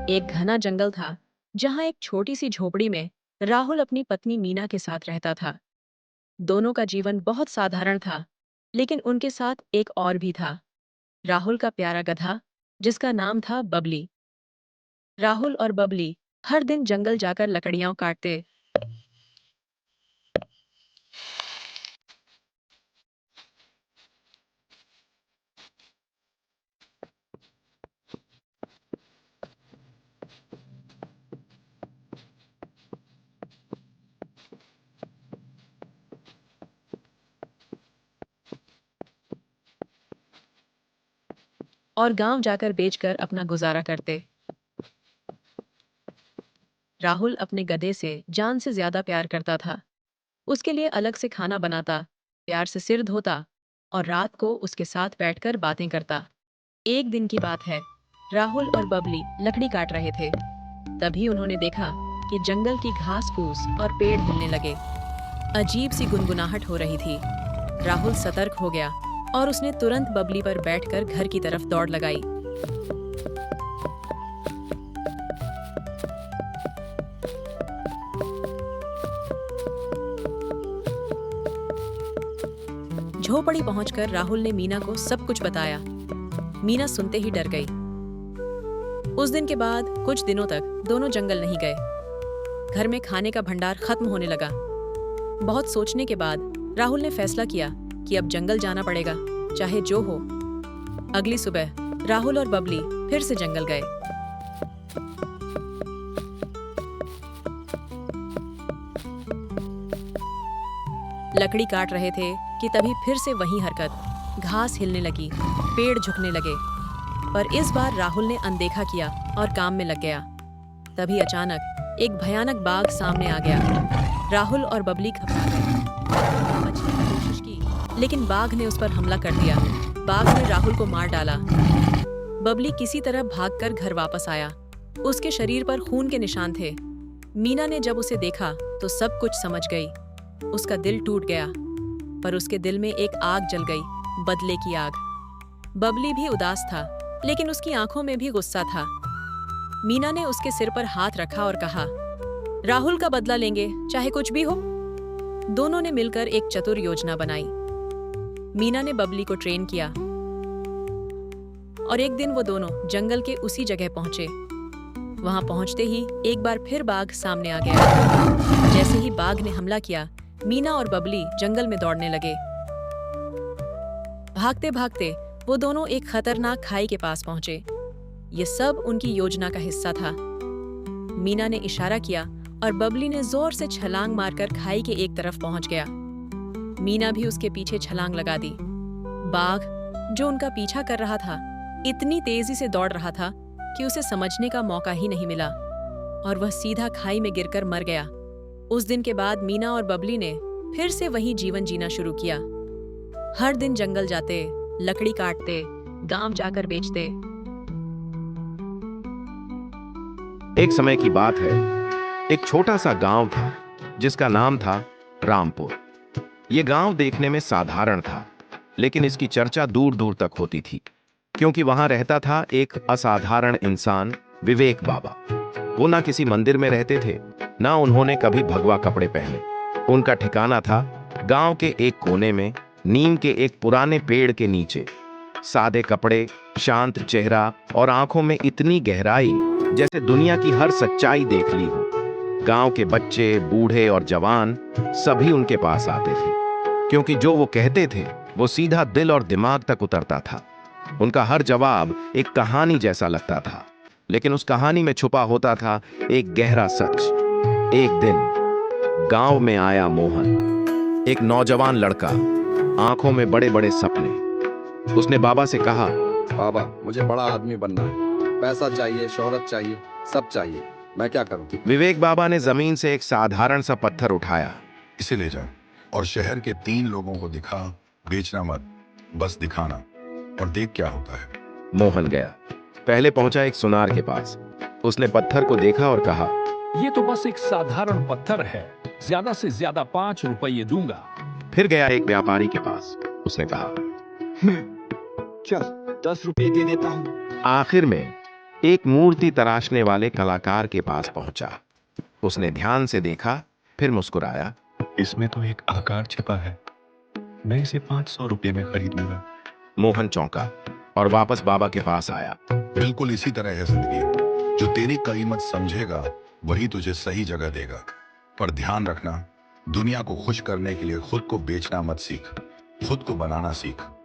एक घना जंगल था जहां एक छोटी सी झोपड़ी में राहुल अपनी पत्नी मीना के साथ रहता था। दोनों का जीवन बहुत साधारण था, लेकिन उनके साथ एक और भी था, राहुल का प्यारा गधा, जिसका नाम था बबली। राहुल और बबली हर दिन जंगल जाकर लकड़ियां काटते और गांव जाकर बेचकर अपना गुजारा करते। राहुल अपने गधे से जान से ज्यादा प्यार करता था। उसके लिए अलग से खाना बनाता, प्यार से सिर धोता और रात को उसके साथ बैठकर बातें करता। एक दिन की बात है, राहुल और बबली लकड़ी काट रहे थे। तभी उन्होंने देखा कि जंगल की घास फूस और पेड़ हिलने लगे। अजीब सी गुनगुनाहट हो रही थी। राहुल सतर्क हो गया और उसने तुरंत बबली पर बैठकर घर की तरफ दौड़ लगाई। झोपड़ी पहुंचकर राहुल ने मीना को सब कुछ बताया। मीना सुनते ही डर गई। उस दिन के बाद कुछ दिनों तक दोनों जंगल नहीं गए। घर में खाने का भंडार खत्म होने लगा। बहुत सोचने के बाद राहुल ने फैसला किया कि अब जंगल जाना पड़ेगा, चाहे जो हो। अगली सुबह राहुल और बबली फिर से जंगल गए। लकड़ी काट रहे थे कि तभी फिर से वही हरकत। घास हिलने लगी, पेड़ झुकने लगे। पर इस बार राहुल ने अनदेखा किया और काम में लग गया। तभी अचानक एक भयानक बाघ सामने आ गया। राहुल और बबली घबरा गए। बचने की कोशिश की, लेकिन बाघ ने उस पर हमला कर दिया। बाघ ने राहुल को मार डाला। बबली किसी तरह भागकर घर वापस आया। उसके शरीर पर खून के निशान थे। मीना ने जब उसे देखा तो सब कुछ समझ गई। उसका दिल टूट गया, पर उसके दिल में एक आग जल गई, बदले की आग। बबली भी उदास था, लेकिन उसकी आंखों में भी गुस्सा था। मीना ने उसके सिर पर हाथ रखा और कहा, राहुल का बदला लेंगे, चाहे कुछ भी हो। दोनों ने मिलकर एक चतुर योजना बनाई। मीना ने बबली को ट्रेन किया और एक दिन वो दोनों जंगल के उसी जगह पहुंचे। वहां पहुंचते ही एक बार फिर बाघ सामने आ गया। जैसे ही बाघ ने हमला किया, मीना और बबली जंगल में दौड़ने लगे। भागते भागते वो दोनों एक खतरनाक खाई के पास पहुंचे। ये सब उनकी योजना का हिस्सा था। मीना ने इशारा किया और बबली ने जोर से छलांग मारकर खाई के एक तरफ पहुंच गया। मीना भी उसके पीछे छलांग लगा दी। बाघ, जो उनका पीछा कर रहा था, इतनी तेजी से दौड़ रहा था कि उसे समझने का मौका ही नहीं मिला और वह सीधा खाई में गिरकर मर गया। उस दिन के बाद मीना और बबली ने फिर से वही जीवन जीना शुरू किया। हर दिन जंगल जाते, लकड़ी काटते, गांव जाकर बेचते। एक समय की बात है, एक छोटा सा गांव था जिसका नाम था रामपुर। ये गांव देखने में साधारण था, लेकिन इसकी चर्चा दूर दूर तक होती थी, क्योंकि वहां रहता था एक असाधारण इंसान, विवेक बाबा। वो ना किसी मंदिर में रहते थे, ना उन्होंने कभी भगवा कपड़े पहने। उनका ठिकाना था गांव के एक कोने में, नीम के एक पुराने पेड़ के नीचे। सादे कपड़े, शांत चेहरा और आंखों में इतनी गहराई जैसे दुनिया की हर सच्चाई देख ली हो। गांव के बच्चे, बूढ़े और जवान सभी उनके पास आते थे, क्योंकि जो वो कहते थे वो सीधा दिल और दिमाग तक उतरता था। उनका हर जवाब एक कहानी जैसा लगता था, लेकिन उस कहानी में छुपा होता था एक गहरा सच। एक दिन गांव में आया मोहन, एक नौजवान लड़का, आंखों में बड़े बड़े सपने। उसने बाबा से कहा, बाबा, मुझे बड़ा आदमी बनना है। पैसा चाहिए, शोहरत चाहिए, सब चाहिए। मैं क्या करूं? विवेक बाबा ने जमीन से एक साधारण सा पत्थर उठाया। इसे ले जा और शहर के 3 लोगों को दिखा। बेचना मत, बस दिखाना, और देख क्या होता है। मोहन गया। पहले पहुंचा एक सुनार के पास। उसने पत्थर को देखा और कहा, ये तो बस एक साधारण पत्थर है, ज्यादा से ज्यादा 5 रुपये दूंगा। फिर गया एक व्यापारी के पास। उसने कहा, चल 10 रुपए दे देता हूँ। आखिर में एक मूर्ति तराशने वाले कलाकार के पास पहुंचा। उसने ध्यान से देखा, फिर मुस्कुराया। इसमें तो एक आकार छिपा है, मैं इसे 500 रुपये में खरीदूंगा। मोहन चौंका और वापस बाबा के पास आया। बिल्कुल इसी तरह है जिंदगी। जो तेरी कीमत समझेगा वही तुझे सही जगह देगा। पर ध्यान रखना, दुनिया को खुश करने के लिए खुद को बेचना मत सीख, खुद को बनाना सीख।